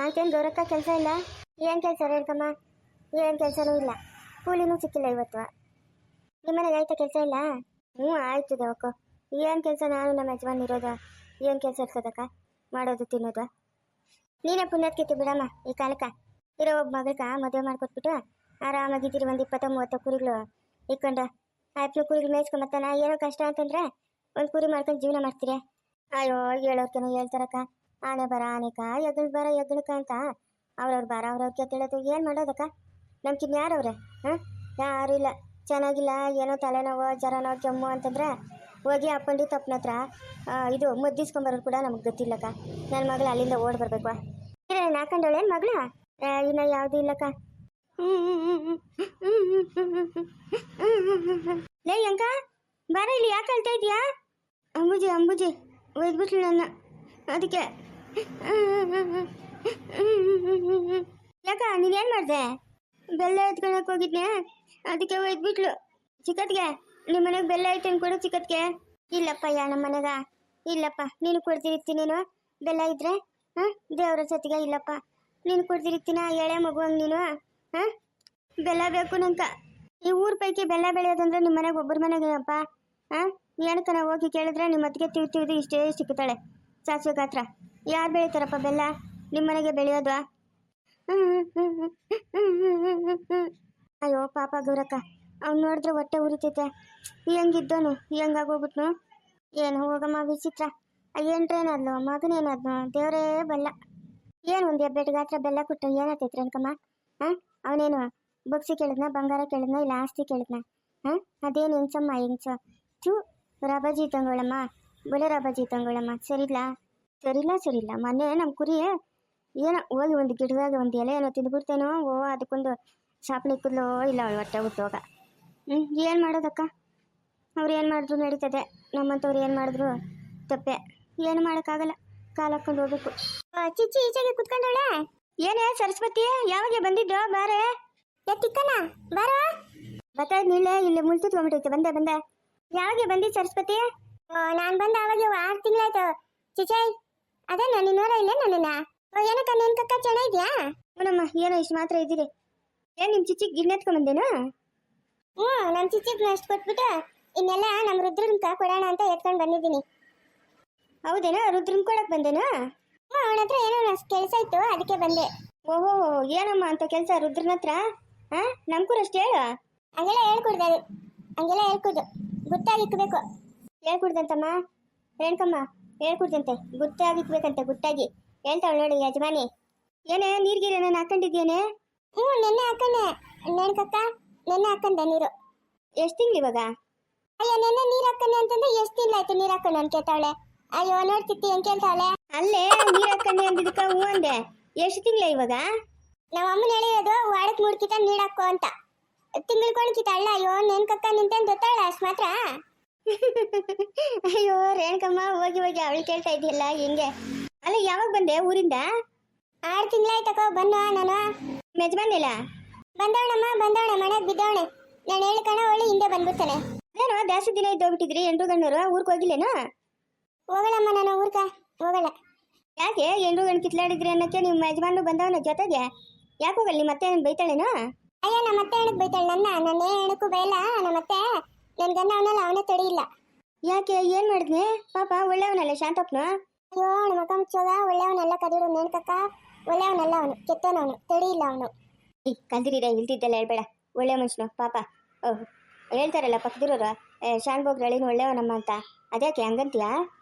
ಆಕೇನು ಗೌರಕ್ಕ ಕೆಲಸ ಇಲ್ಲ? ಏನು ಕೆಲಸ ರೇಣುಕಮ್ಮ? ಏನು ಕೆಲಸನೂ ಇಲ್ಲ, ಕೂಲಿನೂ ಸಿಕ್ಕಿಲ್ಲ ಇವತ್ತು. ನಿಮ್ಮನೆಗೆ ಆಯ್ತಾ ಕೆಲಸ ಇಲ್ಲ? ಹ್ಞೂ ಆಯ್ತು ದೇವಕ್ಕ. ಏನು ಕೆಲಸ? ನಾನು ನಮ್ಮ ಯಜಮಾನ್ ಇರೋದು, ಏನು ಕೆಲಸ ಇರ್ತದಕ್ಕ? ಮಾಡೋದು ತಿನ್ನೋದು. ನೀನೇ ಪುಣ್ಯತ್ಕಿತ್ತು ಬಿಡಮ್ಮ. ಈ ಕಾಲಕ್ಕೆ ಇರೋ ಒಬ್ಬ ಮಗಳ್ಕ ಮದುವೆ ಮಾಡ್ಕೊಟ್ಬಿಟ್ಟು ಆರಾಮಾಗಿದ್ದೀರಿ. ಒಂದು 20-30 ಕುರಿಗಳು ಇಕ್ಕೊಂಡು ಆಯ್ತು, ಕುರಿಗಳು ಮೇಯ್ಸ್ಕೊಂಬತ್ತಾನ. ಏನೋ ಕಷ್ಟ ಅಂತಂದ್ರೆ ಒಂದು ಕುರಿ ಮಾಡ್ಕೊಂಡು ಜೀವನ ಮಾಡ್ತೀರಿ. ಅಯ್ಯೋ ಹೇಳೋರ್ಕೇನೋ ಹೇಳ್ತಾರಕ್ಕ, ಆನೆ ಬರ ಆನೆಕ, ಎಗ್ಳು ಬರ ಎಗ್ಳಕ ಅಂತ. ಅವ್ರವ್ರ ಬರ ಅವ್ರವ್ರ ಕೆತ್ತೇಳೋದು. ಏನು ಮಾಡೋದಕ್ಕ? ನಮ್ಗಿನ್ ಯಾರವ್ರೆ? ಹಾಂ, ಯಾರೂ ಇಲ್ಲ. ಚೆನ್ನಾಗಿಲ್ಲ, ಏನೋ ತಲೆನೋವು ಜ್ವರನೋ ಕೆಮ್ಮು ಅಂತಂದ್ರೆ ಹೋಗಿ ಆ ಪಂಡಿತಪ್ಪನ ಹತ್ರ ಇದು ಮದ್ದಿಸ್ಕೊಂಬರೋರು ಕೂಡ ನಮ್ಗೆ ಗೊತ್ತಿಲ್ಲಕ್ಕ. ನನ್ನ ಮಗಳು ಅಲ್ಲಿಂದ ಓಡಿ ಬರ್ಬೇಕು. ಹಾಕೊಂಡವಳೇನು ಮಗಳು? ಇನ್ನು ಯಾವುದೂ ಇಲ್ಲಕ್ಕ. ಲೇ ಅಂಕ ಬಾರ ಇಲ್ಲಿ, ಯಾಕೆ ಹೇಳ್ತಾ ಇದೀಯಾ? ಅಂಬುಜಿ ಅಂಬುಜಿ ಒಯ್ದ್ಬಿಟ್ಲು ನನ್ನ, ಅದಕ್ಕೆ. ಯಾಕ ನೀನೇನು ಮಾಡಿದೆ? ಬೆಲ್ಲ ಎತ್ಕೊಳಕ್ಕೆ ಹೋಗಿದ್ನೆ, ಅದಕ್ಕೆ ಒಯ್ದ್ಬಿಟ್ಲು. ಚಿಕ್ಕತ್ಗೆ ನಿಮ್ಮ ಮನೆಗೆ ಬೆಲ್ಲ ಐತೆ ಅನ್ಕೊಡು. ಚಿಕ್ಕತ್ಗೆ ಇಲ್ಲಪ್ಪ, ನಮ್ಮ ಮನೆಗ ಇಲ್ಲಪ್ಪ. ನೀನು ಕೊಡ್ತಿರ್ತಿ ನೀನು ಬೆಲ್ಲ ಇದ್ರೆ? ಹಾಂ, ದೇವ್ರ ಸತಿಗೆ ಇಲ್ಲಪ್ಪ. ನೀನು ಕೊಡ್ತಿರ್ತೀನ ಎಳೆ ಮಗುವಂಗೆ ನೀನು? ಹಾಂ, ಬೆಲ್ಲ ಬೇಕು ನಂಕ. ಈ ಊರ ಪೈಕಿ ಬೆಲ್ಲ ಬೆಳೆಯೋದಂದ್ರೆ ನಿಮ್ಮ ಮನೆಗೆ ಒಬ್ಬರ ಮನೆಗೇನಪ್ಪ? ಹಾಂ, ಏನಕ್ಕ ನಾವು ಹೋಗಿ ಕೇಳಿದ್ರೆ ನಿಮ್ಮ ಅತ್ತಿಗೆ ತಿವ್ದು ಇಷ್ಟೇ ಸಿಕ್ಕುತ್ತಾಳೆ ಸಾಸಿವೆ ಗಾತ್ರ. ಯಾರು ಬೆಳೀತಾರಪ್ಪ ಬೆಲ್ಲ? ನಿಮ್ಮ ಮನೆಗೆ ಬೆಳೆಯೋದು? ಅಯ್ಯೋ ಪಾಪ ಗೌರಕ್ಕ, ಅವ್ನು ನೋಡಿದ್ರೆ ಹೊಟ್ಟೆ ಉರಿತೈತೆ. ಹೆಂಗಿದ್ದೋನು ಹೆಂಗಾಗೋಗ್ಬಿಟ್ನು. ಏನು ಹೋಗಮ್ಮ ವಿಚಿತ್ರ. ಏನ್ರೇನಾದ್ಲು ಮಗನೇನಾದ್ನು ದೇವರೇ ಬಲ್ಲ. ಏನು ಒಂದು ಹೆಬ್ಬೆಟ್ಟು ಗಾತ್ರ ಬೆಲ್ಲ ಕೊಟ್ಟು ಏನಾಗ್ತೈತೆ ರೇಣುಕಮ್ಮ? ಹಾಂ, ಅವನೇನು ಬಗ್ಸಿ ಕೇಳಿದ್ನ, ಬಂಗಾರ ಕೇಳಿದ್ನ, ಇಲ್ಲ ಆಸ್ತಿ ಕೇಳಿದ್ನ? ಹಾಂ, ಅದೇನು ಹೆಂಗ್ಸಮ್ಮ ಹೆಂಗ್ಸ? ಥೂ, ರಬಾಜಿ ತಂಗೋಳಮ್ಮ, ಬಲೆ ರಬಾಜಿ ತಂಗೋಳಮ್ಮ. ಸರಿಲ್ಲ ಸರಿಲ್ಲ. ಮೊನ್ನೆ ನಮ್ಮ ಕುರಿ ಏನೋ ಹೋಗಿ ಒಂದು ಗಿಡದಾಗ ಒಂದು ಎಲೆ ಏನೋ ತಿಂದ್ಬಿಡ್ತೇನೋ. ಓ, ಅದಕ್ಕೊಂದು ಶಾಪಣಿ ಕುದ್ಲೋ ಇಲ್ಲ ಅವಳು ಹೊಟ್ಟೆ ಹುಟ್ಟೋಗ. ಏನು ಮಾಡೋದಕ್ಕ? ಅವ್ರು ಏನು ಮಾಡಿದ್ರು ನಡೀತದೆ, ನಮ್ಮಂಥವ್ರು ಏನು ಮಾಡಿದ್ರು ತಪ್ಪೆ. ಏನು ಮಾಡೋಕ್ಕಾಗಲ್ಲ, ಕಾಲು ಹಾಕ್ಕೊಂಡು ಹೋಗ್ಬೇಕು. ಚಿಚ್ಚಿ ಈಚೆಗೆ ಕುತ್ಕೊಂಡವಳೆ. ಏನೇ ಸರಸ್ವತಿ, ಯಾವಾಗ ಬಂದಿದ್ದು? ಬಾರೆ ತಿಕ್ಕನ ಬಾರ. ಬತ್ತಾಯ್ತು ನೀಳೆ, ಇಲ್ಲಿ ಮುಳ್ತುತ್ಕೊಂಡ್ಬಿಟ್ಟೈತೆ. ಬಂದೆ. ಯಾವಾಗ ಬಂದಿದ್ದು ಸರಸ್ವತಿ? ನಾನು ಬಂದ ಅವಾಗ 6 ತಿಂಗಳಾಯ್ತು ಚಿಚಾಯ್. ಅದೇ ನಾನು ನೋಡ ಇಲ್ಲ ನನ್ನನ್ನ. ಏನಕ್ಕ ನಿನ್ ಕಕ್ಕ ಚೆನ್ನಾಗಿದ್ಯಾ? ಹ್ಞೂನಮ್ಮ, ಏನೋ ಇಷ್ಟು ಮಾತ್ರ ಇದ್ದೀರಿ. ಏನು ನಿಮ್ಮ ಚಿಚ್ಚಿಗೆ ಗಿಣ್ಣೆತ್ಕೊಂಬಂದೇನು? ಹ್ಞೂ, ನಮ್ಮ ಚಿಚ್ಚಿಗೆ ಅಷ್ಟು ಕೊಟ್ಬಿಟ್ಟು ಇನ್ನೆಲ್ಲ ನಮ್ಮ ರುದ್ರನ್ಕ ಕೊಡೋಣ ಅಂತ ಎತ್ಕೊಂಡು ಬಂದಿದ್ದೀನಿ. ಹೌದೇನೋ? ರುದ್ರನ್ ಕೊಡಕ್ಕೆ ಬಂದೇನು? ಹ್ಞೂ, ಅವನ ಹತ್ರ ಏನೋ ಕೆಲಸ ಇತ್ತು, ಅದಕ್ಕೆ ಬಂದೆ. ಓಹೋ, ಏನಮ್ಮ ಅಂತ ಕೆಲಸ ರುದ್ರನ ಹತ್ರ? ಹಾಂ, ನಮ್ಕೂರು ಅಷ್ಟು ಹೇಳು. ಹಂಗೆಲ್ಲ ಹೇಳ್ಕೊಡ್ದು, ಹಂಗೆಲ್ಲ ಹೇಳ್ಕೊಡ್ದು, ಗುಟ್ಟಾಗಿಕ್ಬೇಕು. ಹೇಳ್ಕೊಡ್ದಂತಮ್ಮ ರೇಣುಕಮ್ಮ, ಹೇಳ್ಕೊಡ್ದಂತೆ. ಗುಟ್ಟಾಗಿಕ್ಬೇಕಂತೆ, ಗುಟ್ಟಾಗಿ ಹೇಳ್ತಾವಳು ನೋಡಿ ಯಜಮಾನಿ. ಏನೇ ನೀರ್ಗೀರ ನಾನು ಹಾಕೊಂಡಿದ್ದೇನೆ? ಹ್ಞೂ, ನೆನ್ನೆ ಹಾಕೊಂಡೆ ನೇಣಕಕ್ಕ, ನೆನ್ನೆ ಹಾಕೊಂಡೆ ನೀರು. ಎಷ್ಟು ತಿಂಗಳು ಇವಾಗ? ಅಯ್ಯೋ, ನೆನ್ನೆ ನೀರು ಹಾಕೊಂಡೆ ಅಂತಂದ್ರೆ ಎಷ್ಟು ತಿಂಗಳಾಯ್ತು ನೀರು ಹಾಕೊಂಡು ಅಂತ ಕೇಳ್ತಾವಳೆ. ಅಯ್ಯೋ ನೋಡ್ತಿತ್ತಿ ಹೆಂಗೆ ಕೇಳ್ತಾವಳೆ. ಅಲ್ಲೇ ನೀರು ಹಾಕೊಂಡೆ ಅಂದಿದ್ದಕ್ಕ ಹ್ಞೂ ಅಂದೆ. ಎಷ್ಟು ತಿಂಗಳ ಇವಾಗ? ನಮ್ಮ ಅಮ್ಮನ ಹೇಳಿರೋದು ವಾಡಕ್ಕೆ 3 ಕಿತ ನೀರು ಹಾಕೋ ಅಂತ. ತಿಂಗಳ್ಕೊಳಕಿತ ಅಲ್ಲ. ಅಯ್ಯೋ ನೇಣಕಕ್ಕ ನಿಂತೇನು ಗೊತ್ತಾಳ ಅಷ್ಟು ಮಾತ್ರ. ಅಯ್ಯೋ ರೇಣುಕಮ್ಮ, ಹೋಗಿ ಅವಳು ಕೇಳ್ತಾ ಇದೆಯಲ್ಲ ಹೆಂಗೆ? ಅಲ್ಲ, ಯಾವಾಗ ಬಂದೆ ಊರಿಂದ? 6 ತಿಂಗಳಾಯ್ತಕ್ಕ ಬಂದ. ನಾನು ಮೆಜಮಾನಿಲ್ಲ ಬಂದವಳಮ್ಮ, ಬಂದವಳೆ ಮನೆಗೆ ಬಿದ್ದವಳೆ. ನಾನು ಹೇಳ್ಕಣ ಒಳ್ಳೆ ಹಿಂದೆ ಬಂದ್ಬಿಡ್ತಾನೆ. ಏನೋ ಜಾಸ್ತಿ ದಿನ ಇದ್ದೋಗ್ಬಿಟ್ಟಿದ್ರಿ ಎಂಟ್ರು ಗಣ್ಣವರು. ಊರಿಗೆ ಹೋಗಿಲ್ಲೇನೋ? ಹೋಗಳಮ್ಮ, ನಾನು ಊರ್ಗ ಹೋಗಲ್ಲ. ಯಾಕೆ? ಎಂಟ್ರು ಗಂಡು ಕಿತ್ಲಾಡಿದ್ರಿ ಅನ್ನೋಕ್ಕೆ ನಿಮ್ಮ ಯಜಮಾನು ಬಂದವನ ಜೊತೆಗೆ. ಯಾಕೆ ಹೋಗಲ್ಲ? ನಿಮ್ಮ ಅತ್ತೆ ಬೈತಾಳೇನೋ? ಅಯ್ಯ, ನಮ್ಮ ಅತ್ತೆ ಹೆಣಕ್ಕೆ ಬೈತಾಳೆ ನನ್ನ ಹೆಣಕ್ಕೂ ಬೈಲ್ಲ. ನಮ್ಮ ಅತ್ತೆ ನನ್ನ ಗಂಡ ಅವನಲ್ಲ, ಅವನೇ ತಡಿ ಇಲ್ಲ. ಯಾಕೆ? ಏನು ಮಾಡಿದ್ನಿ ಪಾಪ? ಒಳ್ಳೆಯವನಲ್ಲ ಶಾಂತಪ್ಪನು? ಅಯ್ಯೋ ನಮ್ಮ ಅಕ್ಕ ಮುಚ್ಚೋಗ, ಒಳ್ಳೆಯವನೆಲ್ಲ ಕದಿರು ನೇಣಕಕ್ಕ, ಒಳ್ಳೆಯವನಲ್ಲ ಅವನು, ಕೆಟ್ಟವನವನು, ತಡಿ ಇಲ್ಲ ಅವನು. ಈ ಕಲ್ದಿರೀರ ಇಲ್ದಿದ್ದೆಲ್ಲ ಹೇಳ್ಬೇಡ. ಒಳ್ಳೆ ಮನುಷ್ಯನು ಪಾಪ. ಓಹ್, ಹೇಳ್ತಾರಲ್ಲ ಪಕ್ಕದಿರೋರು, ಶಾನ್ಭೋಗ್ರ ಅಳಿನ ಒಳ್ಳೆಯವನಮ್ಮ ಅಂತ. ಅದ್ಯಾಕೆ ಹಂಗಂತೀಯಾ?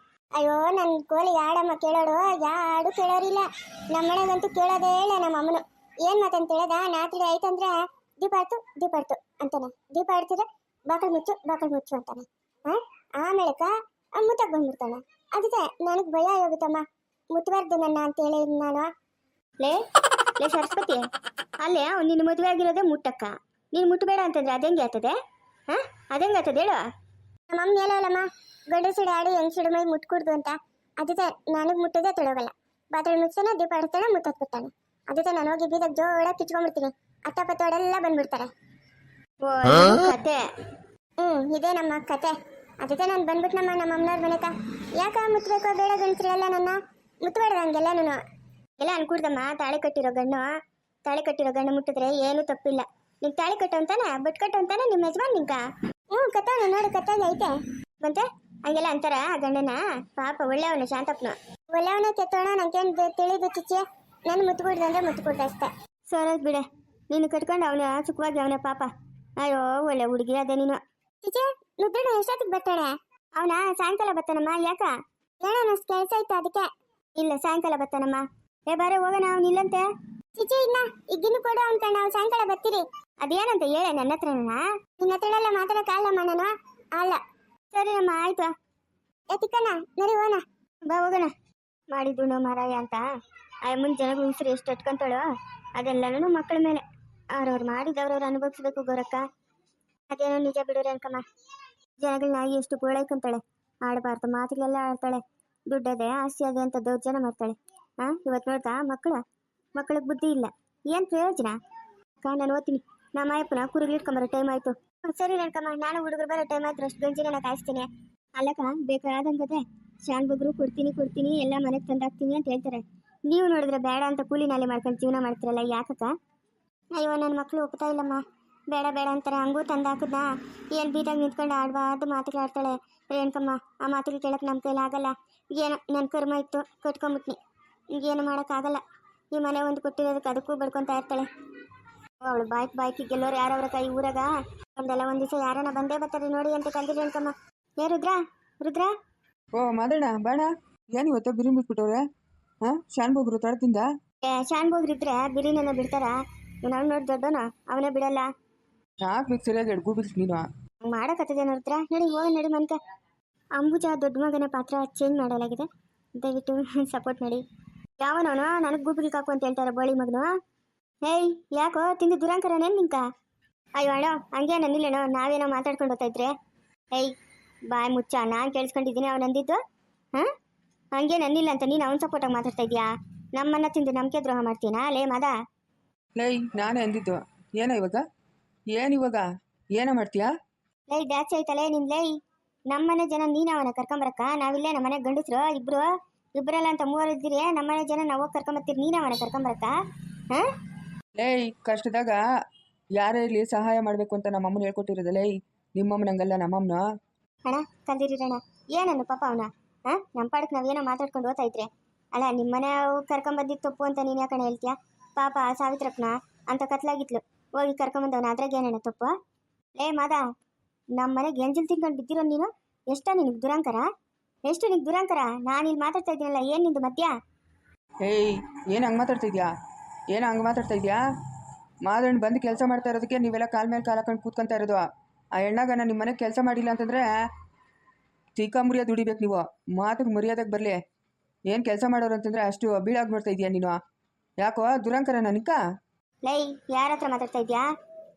ಅಯ್ಯೋ, ನನ್ನ ಕೋಳಿ ಯಾಡಮ್ಮ ಕೇಳೋರು, ಯಾರು ಕೇಳೋರಿಲ್ಲ. ನಮ್ಮ ಮನೆಗಂತೂ ಕೇಳೋದೇ ಇಲ್ಲ. ನಮ್ಮ ಅಮ್ಮನು ಏನು ಮಾತಂತ ಹೇಳದ, ರಾತ್ರಿ ಆಯ್ತಂದ್ರೆ ದೀಪ ಆಡ್ತು ಅಂತಾನೆ. ದೀಪ ಆಡ್ತಿದ್ರೆ ಬಾಕಲ್ ಮುಚ್ಚು ಅಂತಾನೆ. ಆಮೇಳಕ ಮುತ್ತಕ್ಕೆ ಬಂದ್ಬಿಡ್ತಾನೆ. ಅದಕ್ಕೆ ನನಗೆ ಭಯ ಹೋಗುತ್ತಮ್ಮ, ಮುತ್ತಬಾರ್ದು ನನ್ನ ಅಂತ ಹೇಳಿ ನಾನು. ಲೇ ಸರಸ್ವತಿ, ಅಲ್ಲೇ ನಿನ್ನ ಮದುವೆ ಆಗಿರೋದೇ ಮುಟ್ಟಕ್ಕ. ನೀನು ಮುಟ್ಟಬೇಡ ಅಂತಂದ್ರೆ ಅದೆಂಗೆ ಆಗ್ತದೆ? ಹಾಂ, ಅದೆಂಗೆ ಆಗ್ತದೆ ಹೇಳು? ನಮ್ಮ ಅಮ್ಮ ಹೇಳೋಲ್ಲಮ್ಮ, ಗಂಡಸಿಡು ಆಡಿ ಹೆಂಗಸಿಡು ಮೈ ಮುಟ್ಕೊಡ್ದು ಅಂತ. ಅದಕ್ಕೆ ನನಗೆ ಮುಟ್ಟೋದೇ ತೊಡೋಗಲ್ಲ. ಬಾತ್ರೂಮ್ ಮುಚ್ತಾನೆ, ದೀಪ ಆಡ್ತಾನೆ, ಮುತ್ತಕ್ಕೆ ಬಿಡ್ತಾನೆ. ಅದಕ್ಕೆ ನಾನು ಹೋಗಿ ಬೀದಾಗ ಜೋಡ ಕಿಚ್ಕೊಂಡ್ಬಿಡ್ತೀನಿ. ಅತ್ತಪತ್ತೋಡೆಲ್ಲ ಬಂದ್ಬಿಡ್ತಾರೆ. ಕತೆ ಇದೇ ನಮ್ಮ ಕತೆ. ಅದಕ್ಕೆ ನಾನು ಬಂದ್ಬಿಟ್ನಮ್ಮ ನಮ್ಮ ಅಮ್ಮನವ್ರ ಮನೆಕ. ಯಾಕೆ ಮುತ್ತಬೇಕೋ ಬೇಡ ಗಂಡಸ್ರಿ ಎಲ್ಲ ನನ್ನ ಮುತ್ತಬೇಡ ಹಂಗೆಲ್ಲ ನಾನು. ಎಲ್ಲ ಅನ್ಕೂಡ್ದಮ್ಮ. ತಾಳಿ ಕಟ್ಟಿರೋ ಗಂಡು ಮುಟ್ಟಿದ್ರೆ ಏನು ತಪ್ಪಿಲ್ಲ. ನಿಂಗೆ ತಾಳಿ ಕಟ್ಟು ಅಂತಾನೆ, ಬಟ್ ಕಟ್ಟು ಅಂತಾನೆ ನಿಮ್ಮ ಯಜಮಾನ್ ನಿಂಕ. ಕತ್ತಾನ ನೋಡು, ಕತ್ತಾಗ ಐತೆ ಮತ್ತೆ. ಹಂಗೆಲ್ಲ ಅಂತಾರ ಆ ಗಂಡನ. ಪಾಪ ಒಳ್ಳೆಯವನು ಶಾಂತಪ್ಪನು, ಒಳ್ಳೆಯವನೇ. ಕೆತ್ತೋಣ ನಂಗೇನು ತಿಳಿದು ಚಿಚ್ಚೆ. ನಾನು ಮುತ್ಕೊಡ್ದಂದ್ರೆ ಮುತ್ಕೊಡ್ದ ಅಷ್ಟೇ. ಸರೋದ್ ಬಿಡೆ, ನೀನು ಕಟ್ಕೊಂಡು ಅವನ ಸುಖವಾಗಿ ಅವನ ಪಾಪ. ಅಯ್ಯೋ ಒಳ್ಳೆ ಹುಡುಗಿ ಅದೇ ನೀನು. ಚಿಚ್ಚೆ ನುದ್ರಣ ಎಷ್ಟೊತ್ತಿಗೆ ಬರ್ತಾಳೆ? ಅವನ ಸಾಯಂಕಾಲ ಬರ್ತಾನಮ್ಮ. ಯಾಕ? ಏನೋ ಕೆಲಸ ಇತ್ತು ಅದಕ್ಕೆ. ಇಲ್ಲ ಸಾಯಂಕಾಲ ಬರ್ತಾನಮ್ಮ. ಬಾರೆ ಹೋಗೋಣ, ಅವ್ನು ಇಲ್ಲಂತೆ. ಚಿಚ್ಚಿ ಇಲ್ಲ, ಈಗಿನ್ನು ಕೊಡು ಅವ್ನು ಕಣ್ಣ. ಅವ್ನು ಸಾಯಂಕಾಲ ಬರ್ತೀರಿ. ಅದೇನಂತ ಹೇಳ ನನ್ನ ಹತ್ರನಾ? ನಿನ್ನ ಹತ್ರನೆಲ್ಲ ಮಾತಾಡೋಕ್ಕಾಗಲ್ಲಮ್ಮ ನಾನು. ಅಲ್ಲ ಸರಿನಮ್ಮ, ಆಯ್ತು. ತಿಕ್ಕಣ್ಣ ನಡಿ ಹೋಗೋಣ. ಬಾ ಹೋಗೋಣ. ಮಾಡಿದ್ದು ಮಾರಾಯ ಅಂತ ಮುಂದೆ ಜನಗಳು ಉಸಿರು ಎಷ್ಟು ಇಟ್ಕೊಂತಾಳೋ ಅದೆಲ್ಲನೂ ಮಕ್ಕಳ ಮೇಲೆ. ಅವ್ರವ್ರು ಮಾಡಿದವ್ರವ್ರು ಅನುಭವಿಸ್ಬೇಕು ಗೋರಕ್ಕ. ಅದೇನೋ ನಿಜ ಬಿಡೋರೆ ಅನ್ಕಮ್ಮ. ಜನಗಳನ್ನ ಎಷ್ಟು ಗೋಳೈಕೊಂತಾಳೆ. ಆಡಬಾರ್ದು ಮಾತುಗಳೆಲ್ಲ ಆಡ್ತಾಳೆ. ದುಡ್ಡದೆ ಆಸ್ತಿ ಅದೇ ಅಂತ ದೌರ್ಜನ್ಯ ಮಾಡ್ತಾಳೆ. ಇವತ್ತು ನೋಡ್ತಾ ಮಕ್ಕಳಿಗೆ ಬುದ್ಧಿ ಇಲ್ಲ. ಏನು ಪ್ರಯೋಜನ? ನಾನು ಓದ್ತೀನಿ. ನಮ್ಮ ಅಯ್ಯಪ್ಪನ ಕುರುಗಿಟ್ಕೊಂಬರೋ ಟೈಮ್ ಆಯ್ತು. ಸರಿ ನನ್ಕಮ್ಮ, ನಾನು ಹುಡುಗರು ಬರೋ ಟೈಮ್ ಆಯ್ತು. ಅಷ್ಟು ಗಂಜಿನ ಕಾಯಿಸ್ತೀನಿ. ಅಲ್ಲಕ್ಕ ಬೇಕಾದಂಗದೆ ಶಾನ್ಬಗ್ರು ಕೊಡ್ತೀನಿ ಎಲ್ಲ ಮನೆಗೆ ತಂದಾಕ್ತೀನಿ ಅಂತ ಹೇಳ್ತಾರೆ. ನೀವು ನೋಡಿದ್ರೆ ಬೇಡ ಅಂತ ಕೂಲಿ ನಾಲಿ ಮಾಡ್ಕೊಂಡು ಜೀವನ ಮಾಡ್ತಿರಲ್ಲ, ಯಾಕಕ್ಕ? ಅಯ್ಯೋ ನನ್ನ ಮಕ್ಕಳು ಒಪ್ತಾ ಇಲ್ಲಮ್ಮ. ಬೇಡ ಅಂತಾರೆ. ಹಂಗೂ ತಂದು ಹಾಕಿದ್ನಾ ಏನು ಬೀದಾಗ ನಿಂತ್ಕೊಂಡು ಆಡ್ಬಾರ್ದು ಮಾತುಗಳು ಆಡ್ತಾಳೆ ರೇಣುಕಮ್ಮ. ಆ ಮಾತುಗಳು ಕೇಳಕ್ಕೆ ನಮ್ಮ ಕೈಲಿ ಆಗಲ್ಲ. ಏನೋ ನನ್ನ ಕರ್ಮ ಇತ್ತು, ಕಟ್ಕೊಂಬಿಟ್ನಿ. ಈಗೇನು ಮಾಡೋಕ್ಕಾಗಲ್ಲ. ಈ ಮನೆ ಒಂದು ಕೊಟ್ಟಿರೋದಕ್ಕೆ ಅದಕ್ಕೂ ಬಡ್ಕೊತಾ ಇರ್ತಾಳೆ ಅವಳು. ಬಾಯ್ಕಿ ಗೆಲ್ಲೋರು ಯಾರವ್ರ ಕೈ ಊರಾಗ ಒಂದು ದಿವಸ ಯಾರನ್ನ ಬಂದೇ ಬರ್ತಾರೆ ನೋಡಿ ಅಂತ ಕಂದಿರಿ ರೇಣುಕಮ್ಮ. ರುದ್ರ ಓ ಮಾದಣ್ಣ ಬಾಣ. ಏನು ಇವತ್ತು ಬಿರಿ ಬಿಟ್ಬಿಟ್ಟವ್ರೆ? ಶಾನ್ಬೋಗ್ರು ತಡದಿಂದ. ಶಾನ್ಬೋಗ್ರಿದ್ರೆ ಬಿರಿನ ಬಿಡ್ತಾರ? ನಾವು ನೋಡಿ ದೊಡ್ಡವನು, ಅವನೇ ಬಿಡಲ್ಲ. ಹಾಕ್ಬೇಕು ಸರಿಯಾಗಿ ಎಡ್ಗು ಬಿಡ್ಸಿ ನೀನು. ಮಾಡಕತ್ತದೇನೋ ರುದ್ರ. ನಡಿ ಮನ್ಕ. ಅಂಬುಜಾ ದೊಡ್ಡ ಮಗನ ಪಾತ್ರ ಚೇಂಜ್ ಮಾಡಲಾಗಿದೆ. ದಯವಿಟ್ಟು ಸಪೋರ್ಟ್ ಮಾಡಿ. ಯಾವನವನು ನನಗೆ ಗೂಪಿಗೆ ಕಾಕು ಅಂತ ಹೇಳ್ತಾರೆ ಬೋಳಿ ಮಗನು. ಹೇಯ್ ಯಾಕೋ ತಿಂದು ದುರಾಂಕರನೇನು ನಿಂಕ? ಅಯ್ಯೋ ಅಣ್ಣ ಹಂಗೆ ನನ್ನಿಲ್ಲೇನೋ, ನಾವೇನೋ ಮಾತಾಡ್ಕೊಂಡು ಹೋಗ್ತಾ ಇದ್ರೆ. ಹೇಯ್ ಬಾಯ್ ಮುಚ್ಚ, ನಾನು ಕೇಳಿಸ್ಕೊಂಡಿದ್ದೀನಿ ಅವನು ಅಂದಿದ್ದು. ಹಂಗೆ ನನ್ನಿಲ್ಲ ಅಂತ ನೀನು ಅವನ ಸಪೋರ್ಟಾಗಿ ಮಾತಾಡ್ತಾ ಇದೀಯಾ? ನಮ್ಮನ್ನ ತಿಂದು ನಂಬಿಕೆ ದ್ರೋಹ ಮಾಡ್ತೀನಾ ಲೇ ಮಾದ? ಲೈ ನಾನೇ ಅಂದಿದ್ದು. ಏನಿವಾಗ ಏನೋ ಮಾಡ್ತೀಯಾ? ಲೈ ಡ್ಯಾಚ್ ಐತಲೇ ನಿನ್ ಲೈ. ನಮ್ಮನೆ ಜನ ನೀನು ಅವನ ಕರ್ಕೊಂಬರಕ್ಕ? ನಾವಿಲ್ಲೇ ನಮ್ಮನೆ ಗಂಡಸ್ರು ಇಬ್ಬರಲ್ಲ ಅಂತ ಮೂವರು ಇದ್ದೀರಿ. ನಮ್ಮನೆ ಜನ ನಾವು ಕರ್ಕೊಂಬತ್ತೀರಿ, ನೀನು ಅವನ ಕರ್ಕೊಂಬರಕ್ಕ? ಲೈ ಕಷ್ಟದಾಗ ಯಾರೇ ಇರಲಿ ಸಹಾಯ ಮಾಡಬೇಕು ಅಂತ ನಮ್ಮಮ್ಮನ ಹೇಳ್ಕೊಟ್ಟಿರೋದು. ಲೈ ನಿಮ್ಮಮ್ಮ ನಂಗಲ್ಲ, ನಮ್ಮಮ್ಮನ. ಅಣ್ಣ ಕಲ್ದಿರಿರಣ್ಣ. ಏನನ್ನು ಪಾಪ ಅವನ ನಮ್ಮ ಪಾಡಕ್ಕೆ ನಾವೇನೋ ಮಾತಾಡ್ಕೊಂಡು ಓದ್ತಾ ಇದ್ರೆ. ಅಲ್ಲ ನಿಮ್ಮನೆ ಕರ್ಕೊಂಬಂದಿದ್ದು ತಪ್ಪು ಅಂತ ನೀನು ಯಾಕಣ್ಣ ಹೇಳ್ತೀಯಾ? ಪಾಪ ಸಾವಿತ್ರಪ್ಪನ ಅಂತ ಕತ್ಲಾಗಿತ್ಲು, ಹೋಗಿ ಕರ್ಕೊಂಬಂದವನ. ಅದ್ರಾಗ ಏನಣ್ಣ ತಪ್ಪು? ಲೇ ಮಾದ, ನಮ್ಮ ಮನೆಗೆ ಎಂಜಲ್ ತಿನ್ಕೊಂಡು ಬಿದ್ದಿರೋ ನೀನು. ನಿನಗೆ ದುರಾಂಕರ? ನಿನಗೆ ದುರಾಂಕರ? ನಾನು ಇಲ್ಲಿ ಮಾತಾಡ್ತಾ ಇದ್ದೀನಲ್ಲ, ಏನು ನಿಂದು ಮಧ್ಯ? ಏಯ್ ಏನು ಹಂಗೆ ಮಾತಾಡ್ತಾ ಇದೆಯಾ? ಮಾದಣ್ಣ ಬಂದು ಕೆಲಸ ಮಾಡ್ತಾ ಇರೋದಕ್ಕೆ ನೀವೆಲ್ಲ ಕಾಲ ಮೇಲೆ ಕಾಲು ಹಾಕೊಂಡು ಕೂತ್ಕೊಂತ ಇರೋದು. ಆ ಹೆಣ್ಣಾಗ ನಾನು ನಿಮ್ಮ ಮನೆಗೆ ಕೆಲಸ ಮಾಡಿಲ್ಲ ಅಂತಂದರೆ ತೀಕ ಮುರಿಯೋದು ದುಡಿಬೇಕು ನೀವು. ಮಾತಿಗೆ ಮರ್ಯಾದಕ್ಕೆ ಬರಲಿ. ಏನು ಕೆಲಸ ಮಾಡೋರು ಅಂತಂದರೆ ಅಷ್ಟು ಬೀಳಾಗಿ ನೋಡ್ತಾ ಇದೆಯಾ ನೀನು? ಯಾಕೋ ದುರಾಂಕರ ನನಕ? ಲೈ ಯಾರ ಹತ್ರ ಮಾತಾಡ್ತಾ ಇದೆಯಾ?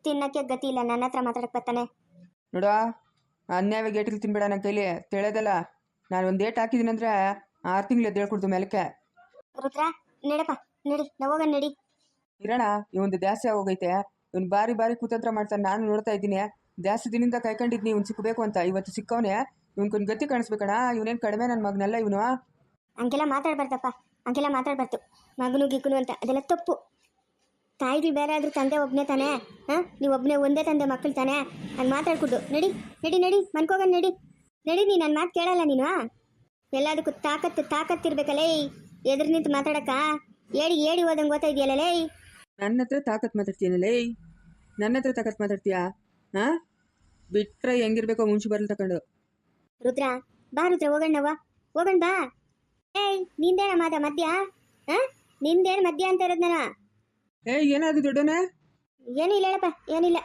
ತಿನ್ನಕ್ಕೆ ಗತಿ ಇಲ್ಲ, ನನ್ನ ಹತ್ರ ಮಾತಾಡಕ್ಕೆ ಬರ್ತಾನೆ ನೋಡುವ. ಅನ್ಯಾಯವಾಗಿ ಏಟಿಗೆ ತಿನ್ಬೇಡ, ನನ್ನ ಕೈಲಿ ತಿಳಿಯೋದಲ್ಲ. ನಾನು ಒಂದು ಏಟ್ ಹಾಕಿದ್ದೀನಂದ್ರೆ 6 ತಿಂಗಳು ಎದ್ದೇಳ್ಕೊಡ್ದು ಮೇಲಕ್ಕೆ. ರುದ್ರ ನಡಪ್ಪ, ನಡಿ ನಾವು ಹೋಗೋಣ. ನಡಿ ಇರೋಣ. ಇವೊಂದು ಜಾಸ್ತಿ ಆಗೋಗೈತೆ. ಇವನು ಬಾರಿ ಕುತಂತ್ರ ಮಾಡ್ತಾನೆ. ನಾನು ನೋಡ್ತಾ ಇದ್ದೀನಿ. ಜಾಸ್ತಿ ದಿನದಿಂದ ಕಾಯ್ಕೊಂಡಿದ್ನಿ ಇವ್ನು ಸಿಕ್ಕಬೇಕು ಅಂತ. ಇವತ್ತು ಸಿಕ್ಕವನೇ. ಇವನ್ಕೊಂದು ಗತಿ ಕಾಣಿಸ್ಬೇಕಣ್ಣ. ಇವನೇನು ಕಡಿಮೆ ನನ್ನ ಮಗನಲ್ಲ ಇವನು. ಹಂಗೆಲ್ಲ ಮಾತಾಡ್ಬಾರ್ದಪ್ಪ, ಹಂಗೆಲ್ಲ ಮಾತಾಡ್ಬಾರ್ದು. ಮಗನು ಗಿಕ್ಕನು ಅಂತ ಅದೆಲ್ಲ ತಪ್ಪು. ತಾಯಿಗಳು ಬೇರೆ ಆದರೂ ತಂದೆ ಒಬ್ಬನೇ ತಾನೇ? ನೀವು ಒಬ್ಬನೇ ಒಂದೇ ತಂದೆ ಮಕ್ಕಳು ತಾನೇ? ಹಂಗೆ ಮಾತಾಡ್ಕೊಡು. ನಡಿ ಮನ್ಕೋಗಣ. ನಡಿ ನೀ ನನ್ನ ಮಾತು ಕೇಳಲ್ಲ ನೀನು. ಎಲ್ಲದಕ್ಕೂ ತಾಕತ್ತಿರ್ಬೇಕಲ್ಲೇ. ಎದುರು ನಿಂತು ಮಾತಾಡಕ್ಕ ಏಡಿ ಹೋದಂಗೆ ಓದ್ತಾ ಇದೆಯಲ್ಲ ಲೇ. ನನ್ನ ಹತ್ರ ತಾಕತ್ ಮಾತಾಡ್ತೀಯನಲ್ಲೇ? ನನ್ನ ಹತ್ರ ತಾಕತ್ ಮಾತಾಡ್ತೀಯಾ? ಬಿಟ್ರೆ ಹೆಂಗಿರ್ಬೇಕೋ ಮುಂಚೆ ಬರಲ್ ತಕೊಂಡು. ರುದ್ರ ಬಾ, ರುದ್ರ ಹೋಗೋಣ ಬಾ. ಏಯ್ ನಿಂದೇನ ಮಾದ ಮದ್ಯ? ನಿಂದೇನು ಮದ್ಯ ಅಂತ ಇರೋದು ನಾನು? ಏನಾದ್ರು ದೊಡ್ಡನೆ? ಏನೂ ಇಲ್ಲ ಹೇಳಪ್ಪ, ಏನಿಲ್ಲ.